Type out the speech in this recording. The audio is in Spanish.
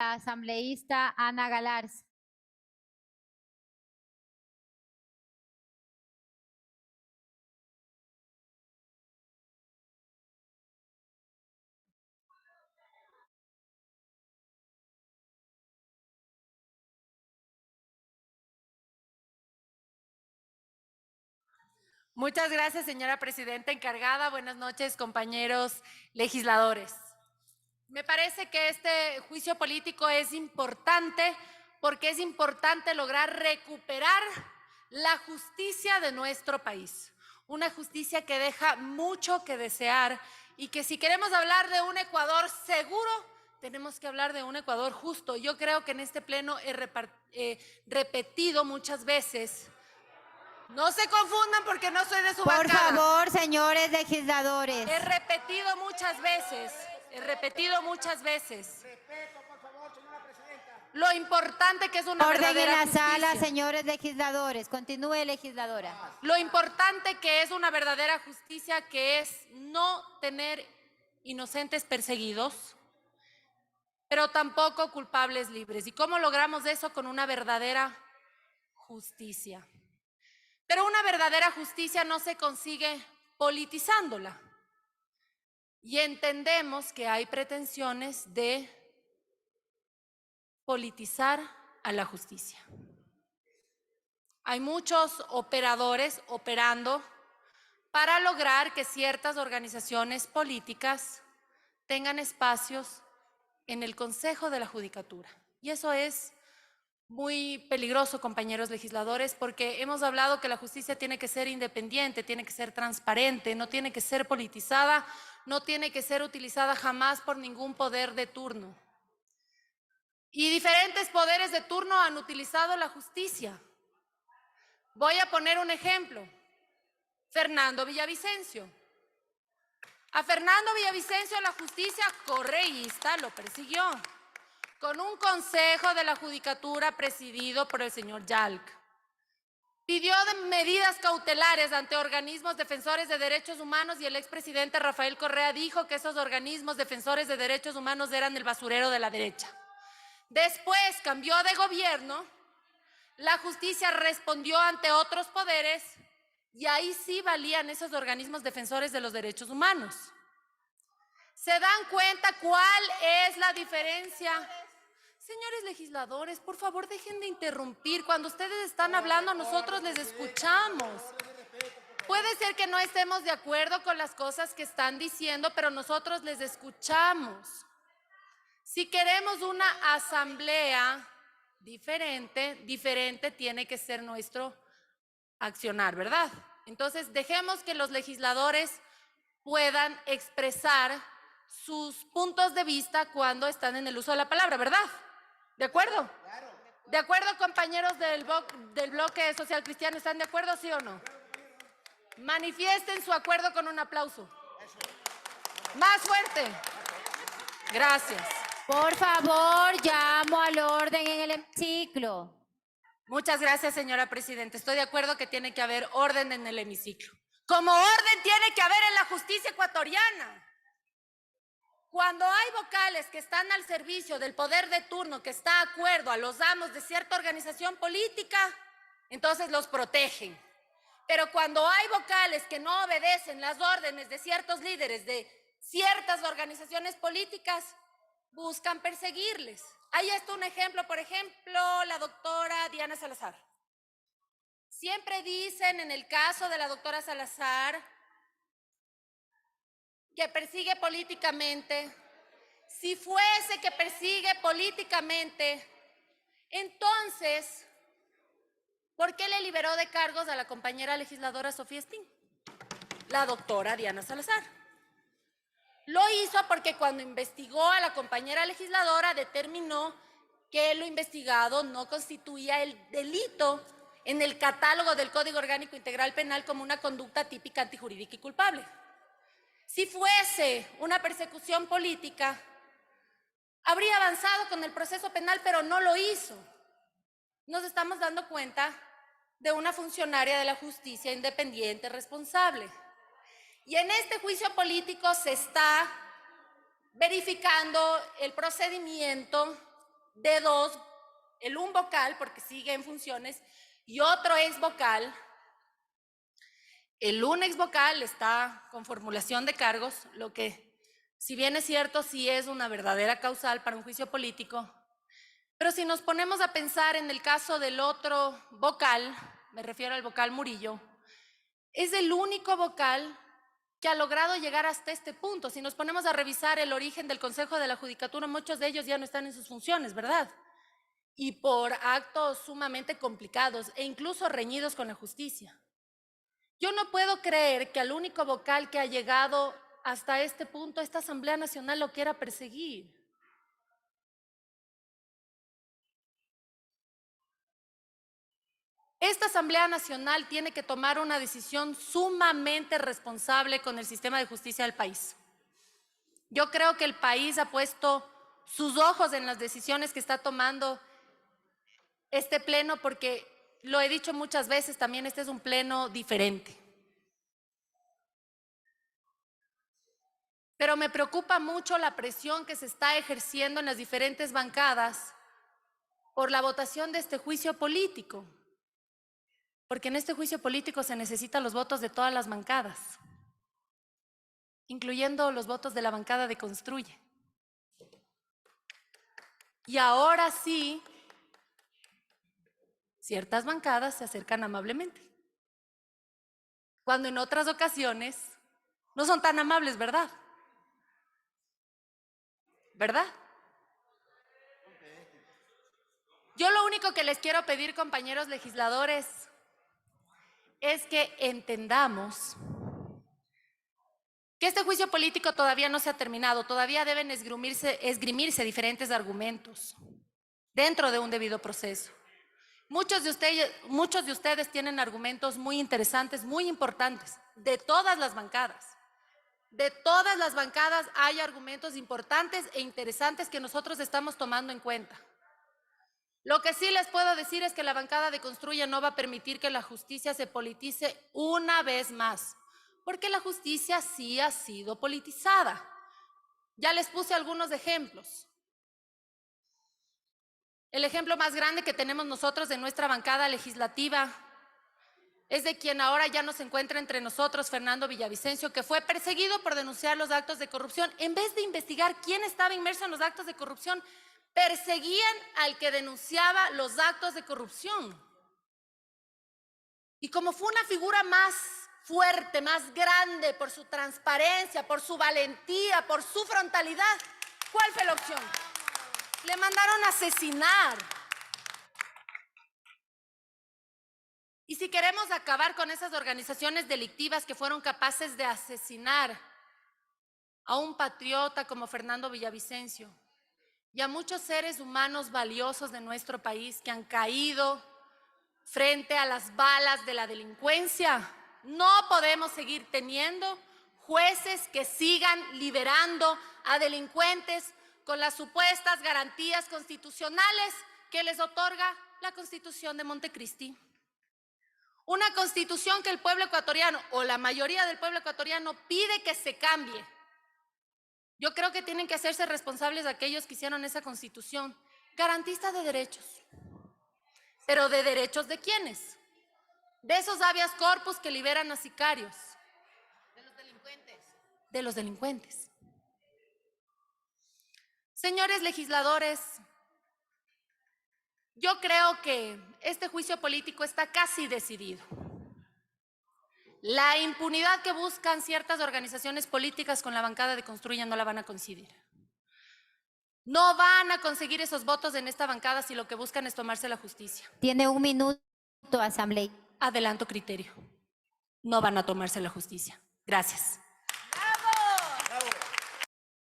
la asambleísta Ana Galarza. Muchas gracias, señora presidenta encargada. Buenas noches, compañeros legisladores. Me parece que este juicio político es importante porque es importante lograr recuperar la justicia de nuestro país. Una justicia que deja mucho que desear y que si queremos hablar de un Ecuador seguro, tenemos que hablar de un Ecuador justo. Yo creo que en este pleno he repetido muchas veces. No se confundan porque no soy de su bancada. Por favor, señores legisladores. He repetido muchas veces. Respeto, por favor, señora presidenta. Lo importante que es una Orden en verdadera la justicia. sala, señores legisladores. Continúe, legisladora. Lo importante que es una verdadera justicia, que es no tener inocentes perseguidos, pero tampoco culpables libres. ¿Y cómo logramos eso? Con una verdadera justicia. Pero una verdadera justicia no se consigue politizándola. Y entendemos que hay pretensiones de politizar a la justicia. Hay muchos operadores operando para lograr que ciertas organizaciones políticas tengan espacios en el Consejo de la Judicatura. Y eso es muy peligroso, compañeros legisladores, porque hemos hablado que la justicia tiene que ser independiente, tiene que ser transparente, no tiene que ser politizada, no tiene que ser utilizada jamás por ningún poder de turno. Y diferentes poderes de turno han utilizado la justicia. Voy a poner un ejemplo. Fernando Villavicencio. A Fernando Villavicencio la justicia correísta lo persiguió con un consejo de la judicatura presidido por el señor Yalc. Pidió medidas cautelares ante organismos defensores de derechos humanos y el expresidente Rafael Correa dijo que esos organismos defensores de derechos humanos eran el basurero de la derecha. Después cambió de gobierno, la justicia respondió ante otros poderes y ahí sí valían esos organismos defensores de los derechos humanos. ¿Se dan cuenta cuál es la diferencia? Señores legisladores, por favor, dejen de interrumpir. Cuando ustedes están hablando, nosotros les escuchamos. Puede ser que no estemos de acuerdo con las cosas que están diciendo, pero nosotros les escuchamos. Si queremos una asamblea diferente tiene que ser nuestro accionar, ¿verdad? Entonces, dejemos que los legisladores puedan expresar sus puntos de vista cuando están en el uso de la palabra, ¿verdad? ¿De acuerdo? ¿De acuerdo, compañeros del bloque social cristiano? ¿Están de acuerdo, sí o no? Manifiesten su acuerdo con un aplauso. Más fuerte. Gracias. Por favor, llamo al orden en el hemiciclo. Muchas gracias, señora presidenta. Estoy de acuerdo que tiene que haber orden en el hemiciclo. Como orden tiene que haber en la justicia ecuatoriana. Cuando hay vocales que están al servicio del poder de turno, que está de acuerdo a los amos de cierta organización política, entonces los protegen. Pero cuando hay vocales que no obedecen las órdenes de ciertos líderes de ciertas organizaciones políticas, buscan perseguirles. Ahí está un ejemplo, por ejemplo, la doctora Diana Salazar. Siempre dicen en el caso de la doctora Salazar que persigue políticamente. Si fuese que persigue políticamente, entonces, ¿por qué le liberó de cargos a la compañera legisladora Sofía Estín? La doctora Diana Salazar. Lo hizo porque cuando investigó a la compañera legisladora determinó que lo investigado no constituía el delito en el catálogo del Código Orgánico Integral Penal como una conducta típica, antijurídica y culpable. Si fuese una persecución política, habría avanzado con el proceso penal, pero no lo hizo. Nos estamos dando cuenta de una funcionaria de la justicia independiente, responsable. Y en este juicio político se está verificando el procedimiento de dos, un vocal, porque sigue en funciones, y otro ex vocal. Un ex vocal está con formulación de cargos, lo que, si bien es cierto, sí es una verdadera causal para un juicio político. Pero si nos ponemos a pensar en el caso del otro vocal, me refiero al vocal Murillo, es el único vocal que ha logrado llegar hasta este punto. Si nos ponemos a revisar el origen del Consejo de la Judicatura, muchos de ellos ya no están en sus funciones, ¿verdad? Y por actos sumamente complicados e incluso reñidos con la justicia. Yo no puedo creer que al único vocal que ha llegado hasta este punto, esta Asamblea Nacional lo quiera perseguir. Esta Asamblea Nacional tiene que tomar una decisión sumamente responsable con el sistema de justicia del país. Yo creo que el país ha puesto sus ojos en las decisiones que está tomando este pleno, porque lo he dicho muchas veces, también este es un pleno diferente. Pero me preocupa mucho la presión que se está ejerciendo en las diferentes bancadas por la votación de este juicio político. Porque en este juicio político se necesitan los votos de todas las bancadas, incluyendo los votos de la bancada de Construye. Y ahora sí, ciertas bancadas se acercan amablemente, cuando en otras ocasiones no son tan amables, ¿verdad? ¿Verdad? Yo lo único que les quiero pedir, compañeros legisladores, es que entendamos que este juicio político todavía no se ha terminado, todavía deben esgrimirse diferentes argumentos dentro de un debido proceso. Muchos de ustedes tienen argumentos muy interesantes, muy importantes, de todas las bancadas. De todas las bancadas hay argumentos importantes e interesantes que nosotros estamos tomando en cuenta. Lo que sí les puedo decir es que la bancada de Construye no va a permitir que la justicia se politice una vez más, porque la justicia sí ha sido politizada. Ya les puse algunos ejemplos. El ejemplo más grande que tenemos nosotros de nuestra bancada legislativa es de quien ahora ya no se encuentra entre nosotros, Fernando Villavicencio, que fue perseguido por denunciar los actos de corrupción. En vez de investigar quién estaba inmerso en los actos de corrupción, perseguían al que denunciaba los actos de corrupción. Y como fue una figura más fuerte, más grande, por su transparencia, por su valentía, por su frontalidad, ¿cuál fue la opción? Le mandaron a asesinar. Y si queremos acabar con esas organizaciones delictivas que fueron capaces de asesinar a un patriota como Fernando Villavicencio y a muchos seres humanos valiosos de nuestro país que han caído frente a las balas de la delincuencia, no podemos seguir teniendo jueces que sigan liberando a delincuentes con las supuestas garantías constitucionales que les otorga la Constitución de Montecristi. Una constitución que el pueblo ecuatoriano, o la mayoría del pueblo ecuatoriano, pide que se cambie. Yo creo que tienen que hacerse responsables de aquellos que hicieron esa constitución, garantista de derechos. ¿Pero de derechos de quiénes? De esos habeas corpus que liberan a sicarios. De los delincuentes. De los delincuentes. Señores legisladores, yo creo que este juicio político está casi decidido. La impunidad que buscan ciertas organizaciones políticas con la bancada de Construye no la van a conseguir. No van a conseguir esos votos en esta bancada si lo que buscan es tomarse la justicia. Tiene 1 minuto, asamblea. Adelanto criterio. No van a tomarse la justicia. Gracias.